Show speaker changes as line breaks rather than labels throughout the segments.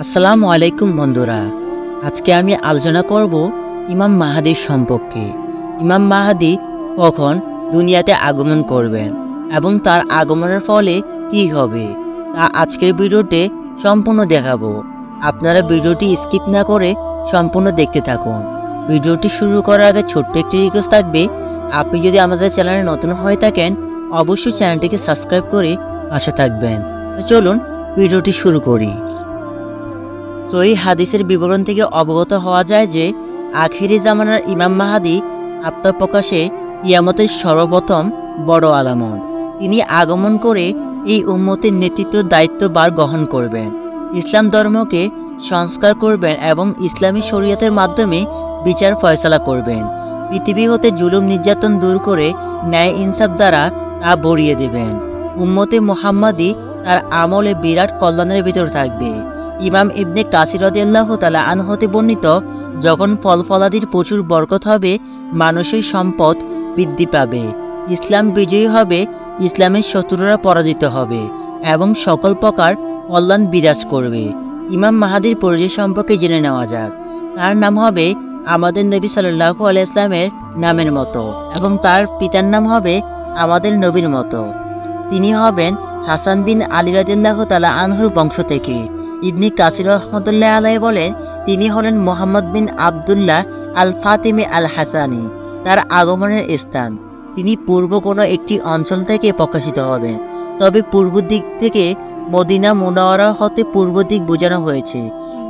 আসসালামু আলাইকুম বন্ধুরা। আজকে আমি আলোচনা করব ইমাম মাহাদির সম্পর্কে। ইমাম মাহাদি কখন দুনিয়াতে আগমন করবেন এবং তার আগমনের ফলে কি হবে তা আজকের ভিডিওতে সম্পূর্ণ দেখাবো। আপনারা ভিডিওটি স্কিপ না করে সম্পূর্ণ দেখতে থাকুন। ভিডিওটি শুরু করার আগে ছোট্ট একটি রিকোয়েস্ট থাকবে, আপনি যদি আমাদের চ্যানেলে নতুন হয়ে থাকেন অবশ্যই চ্যানেলটিকে সাবস্ক্রাইব করে পাশে থাকবেন। তো চলুন ভিডিওটি শুরু করি। সহিহ হাদিসের বিবরণ থেকে অবগত হওয়া যায় যে আখিরি জামানার ইমাম মাহাদি আত্মপ্রকাশে কিয়ামতের সর্বপ্রথম বড় আলামত। তিনি আগমন করে এই উম্মতের নেতৃত্বের দায়িত্বভার গ্রহণ করবেন, ইসলাম ধর্মকে সংস্কার করবেন এবং ইসলামী শরীয়তের মাধ্যমে বিচার ফয়সালা করবেন। পৃথিবী হতে জুলুম নির্যাতন দূর করে ন্যায় ইনসাফ দ্বারা তা ভরিয়ে দেবেন। উম্মতে মুহাম্মাদি তার আমলে বিরাট কল্যাণের ভিতর থাকবে। ইমাম ইবনে কাসির রাদিয়াল্লাহু তাআলা আনহু হতে বর্ণিত, যখন ফল ফলাদির প্রচুর বরকত হবে, মানুষের সম্পদ বৃদ্ধি পাবে, ইসলাম বিজয়ী হবে, ইসলামের শত্রুরা পরাজিত হবে এবং সকল প্রকার কল্যাণ বিরাজ করবে। ইমাম মাহাদির পরিচয় সম্পর্কে জেনে নেওয়া যাক। তার নাম হবে আমাদের নবী সাল্লাল্লাহু আলাইহি ওয়াসাল্লামের নামের মতো এবং তার পিতার নাম হবে আমাদের নবীর মতো। তিনি হবেন হাসান বিন আলী রাদিয়াল্লাহু তাআলা আনহুর বংশ থেকে। ইবনে কাসির রহমতুল্লাহ আলাইহি বলেন, তিনি হলেন মোহাম্মদ বিন আবদুল্লাহ আল ফাতিমি আল হাসানি। তার আগমনের স্থান, তিনি পূর্ব কোনো একটি অঞ্চল থেকে প্রকাশিত হবেন, তবে পূর্ব দিক থেকে মদিনা মুনাওয়ারা হতে পূর্ব দিক বোঝানো হয়েছে।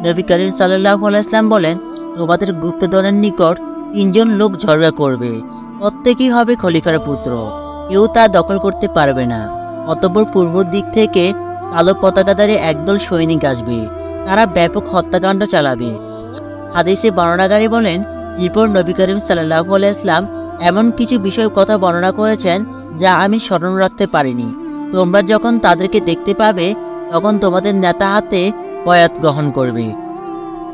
নবী করিম সাল্লাল্লাহু আলাইহি ওয়াসাল্লাম বলেন, তোমাদের গুপ্তধনের নিকট তিনজন লোক ঝগড়া করবে, প্রত্যেকেই হবে খলিফার পুত্র, কেউ তা দখল করতে পারবে না। অতঃপর পূর্ব দিক থেকে কালো পতাকাধারী একদল সৈনিক আসবে, তারা ব্যাপক হত্যাকাণ্ড চালাবে। হাদিসে বর্ণনাকারী বলেন, এরপর নবী করিম সাল্লাল্লাহু আলাইহি ওয়াসাল্লাম এমন কিছু বিষয়ের কথা বর্ণনা করেছেন যা আমি স্মরণ রাখতে পারিনি। তোমরা যখন তাদেরকে দেখতে পাবে তখন তোমাদের নেতা হাতে বয়াত গ্রহণ করবে,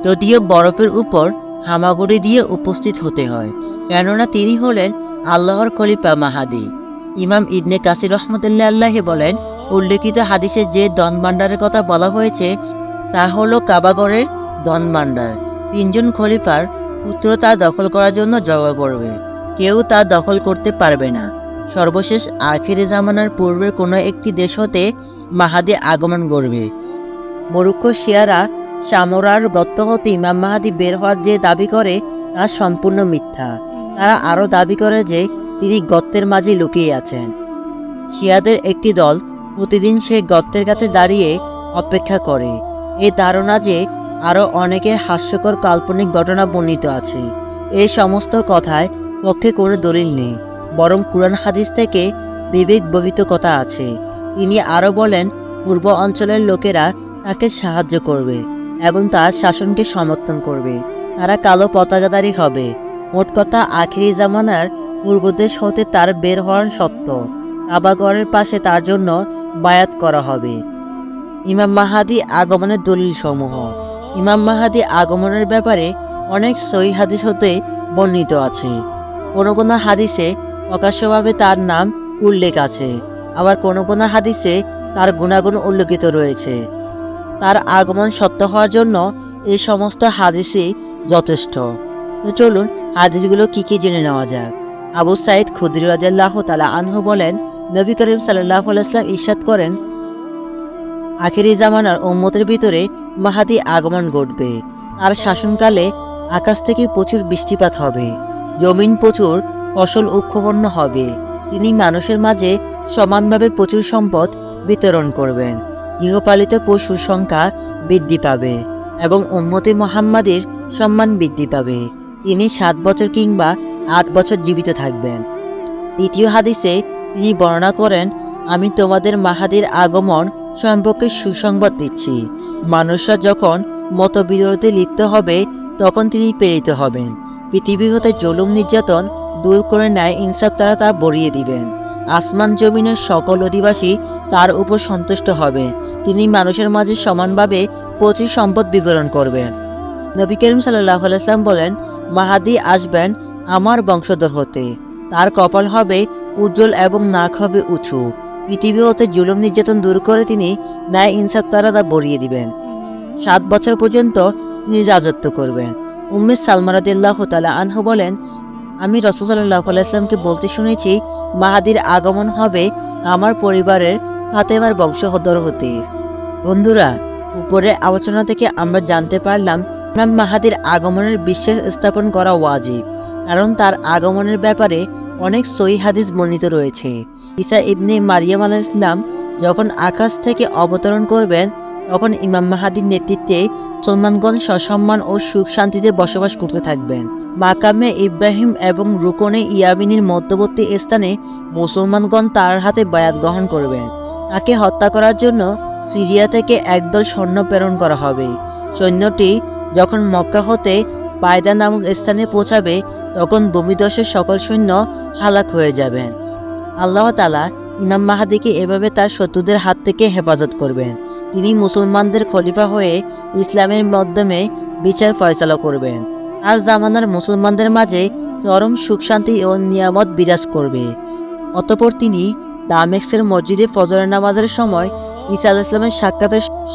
যদিও বরফের উপর হামাগুড়ি দিয়ে উপস্থিত হতে হয়, কেননা তিনি হলেন আল্লাহর খলিফা মাহাদি। ইমাম ইবনে কাসির রহমতুল্লাহ আলাইহি বলেন, উল্লেখিত হাদিসে যে ধন ভাণ্ডারের কথা বলা হয়েছে তা হলো কাবাগরের ধন ভাণ্ডার। তিনজন খলিফার পুত্র তা দখল করার জন্য ঝগড়া করবে, কেউ তা দখল করতে পারবে না। সর্বশেষ আখিরে জামানার পূর্বের কোনো একটি দেশ হতে মাহাদি আগমন করবে। মরুক্ষ শিয়ারা সামরার গর্ত হতে ইমাম মাহাদি বের হওয়ার যে দাবি করে তা সম্পূর্ণ মিথ্যা। তারা আরও দাবি করে যে তিনি গর্তের মাঝে লুকিয়ে আছেন। শিয়াদের একটি দল প্রতিদিন সেই গর্তের কাছে দাঁড়িয়ে অপেক্ষা করে। এই ধারণা যে আরও অনেকের হাস্যকর কাল্পনিক ঘটনা বর্ণিত আছে। এই সমস্ত কথায় পক্ষে কোনো দলিল নেই, বরং কুরআন হাদিস থেকে বিবেক বহিত কথা আছে। তিনি আরও বলেন, পূর্ব অঞ্চলের লোকেরা তাকে সাহায্য করবে এবং তার শাসনকে সমর্থন করবে, তারা কালো পতাকাধারী হবে। মোট কথা, আখিরি জামানার পূর্বদেশ হতে তার বের হওয়ার সত্য কাবাগরের পাশে তার জন্য বায়াত করা হবে। ইমাম মাহাদি আগমনের দলিল সমূহ। ইমাম মাহাদি আগমনের ব্যাপারে অনেক সহিহ হাদিস হতে বর্ণিত আছে। কোনো কোনো হাদিসে প্রকাশ্যভাবে তার নাম উল্লেখ আছে, আবার কোনো কোনো হাদিসে তার গুণাগুণ উল্লেখিত রয়েছে। তার আগমন সত্য হওয়ার জন্য এই সমস্ত হাদিসই যথেষ্ট। তো চলুন হাদিসগুলো কি জেনে নেওয়া যাক। আবু সাঈদ খুদরি রাদিয়াল্লাহু তাআলা আনহু বলেন, নবী করিম সাল্লাল্লাহু আলাইহি ওয়াসাল্লাম ইরশাদ করেন, আখিরি জামানার উম্মতের ভিতরে মাহাদি আগমন ঘটবে। তার শাসনকালে আকাশ থেকে প্রচুর বৃষ্টিপাত হবে, জমিন প্রচুর ফসল উৎপন্ন হবে। তিনি মানুষের মাঝে সমানভাবে প্রচুর সম্পদ বিতরণ করবেন। গৃহপালিত পশুর সংখ্যা বৃদ্ধি পাবে এবং উম্মতে মুহাম্মাদের সম্মান বৃদ্ধি পাবে। তিনি 7 বছর কিংবা 8 বছর জীবিত থাকবেন। দ্বিতীয় হাদিসে তিনি বর্ণনা করেন, আমি তোমাদের মাহাদির আগমন সম্পর্কে সুসংবাদ দিচ্ছি। মানুষরা যখন মতবিরোধে লিপ্ত হবে তখন তিনি প্রেরিত হবেন। পৃথিবী হতে জুলুম নির্যাতন দূর করে ন্যায় ইনসাফ দ্বারা তা ভরিয়ে দিবেন। আসমান জমিনের সকল অধিবাসী তার উপর সন্তুষ্ট হবে। তিনি মানুষের মাঝে সমানভাবে প্রচুর সম্পদ বিতরণ করবেন। নবী করিম সাল্লাল্লাহু আলাইহি ওয়াসাল্লাম বলেন, মাহাদি আসবেন আমার বংশধর হতে। তার কপাল হবে উজ্জ্বল এবং নাক হবে উঁচু। পৃথিবী হতে জুলুম নির্যাতন দূর করে তিনি ন্যায় ইনসাফ দ্বারা তা ভরিয়ে দিবেন। 7 বছর পর্যন্ত তিনি রাজত্ব করবেন। উম্মে সালমা রাদিয়াল্লাহু তাআলা আনহা বলেন, আমি রাসূল সাল্লাল্লাহু আলাইহি ওয়াসাল্লামকে বলতে শুনেছি মাহাদির আগমন হবে আমার পরিবারের ফাতেমার বংশধর হতে। বন্ধুরা, উপরের আলোচনা থেকে আমরা জানতে পারলাম ইমাম মাহাদির আগমনের বিশ্বাস স্থাপন করা ওয়াজিব, কারণ তার আগমনের ব্যাপারে অনেক সহিহ হাদিস বর্ণিত রয়েছে। ঈসা ইবনে মারিয়াম আলাইহিস সালাম যখন আকাশ থেকে অবতরণ করবেন, তখন ইমাম মাহাদির নেতৃত্বে মুসলমানগণ সসম্মান ও সুখ শান্তিতে বসবাস করতে থাকবেন। মাকামে ইব্রাহিম এবং রুকনে ইয়ামিনের মধ্যবর্তী স্থানে মুসলমানগণ তার হাতে বায়াত গ্রহণ করবেন। তাকে হত্যা করার জন্য সিরিয়া থেকে একদল সৈন্য প্রেরণ করা হবে। সৈন্যটি যখন মক্কা হতে পায়দা নামক স্থানে পৌঁছাবে, তখন ভূমিধসের সকল সৈন্য হালাক হয়ে যাবেন। আল্লাহ তাআলা ইমাম মাহাদিকে এভাবে তার শত্রুদের হাত থেকে হেফাজত করবেন। তিনি মুসলমানদের খলিফা হয়ে ইসলামের মাধ্যমে বিচার ফয়সালা করবেন। আর জামানার মুসলমানদের মাঝে চরম সুখ শান্তি ও নিয়ামত বিরাজ করবে। অতঃপর তিনি দামেস্কের মসজিদে ফজরের নামাজের সময় ঈসা আলাইহিস সালামের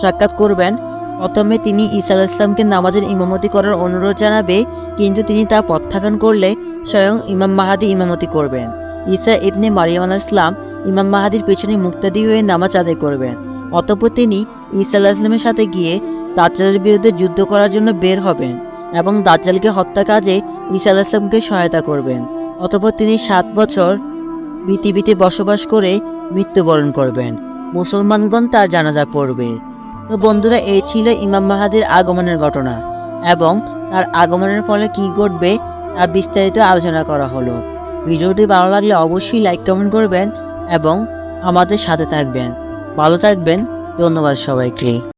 সাক্ষাৎ করবেন। প্রথমে তিনি ঈসা আলাইহিস সালামকে নামাজের ইমামতি করার অনুরোধ জানাবে, কিন্তু তিনি তা প্রত্যাখ্যান করলে স্বয়ং ইমাম মাহাদি ইমামতি করবেন। ঈসা ইবনে মারিয়াম আলাইহিস সালাম ইমাম মাহাদির পেছনে মুক্তাদি হয়ে নামাজ আদায় করবেন। অতঃপর তিনি ঈসা আলাইহিস সালামের সাথে গিয়ে দাজ্জালের বিরুদ্ধে যুদ্ধ করার জন্য বের হবেন এবং দাজ্জালকে হত্যা কাজে ঈসা আলাইহিস সালামকে সহায়তা করবেন। অতঃপর তিনি 7 বছর পৃথিবীতে বসবাস করে মৃত্যুবরণ করবেন। মুসলমানগণ তার জানাজা পড়বে। তো বন্ধুরা, এই ছিল ইমাম মাহাদির আগমনের ঘটনা এবং তার আগমনের ফলে কি ঘটবে তা বিস্তারিত আলোচনা করা হলো। ভিডিওটি ভালো লাগলে অবশ্যই লাইক কমেন্ট করবেন এবং আমাদের সাথে থাকবেন। ভালো থাকবেন। ধন্যবাদ সবাইকে।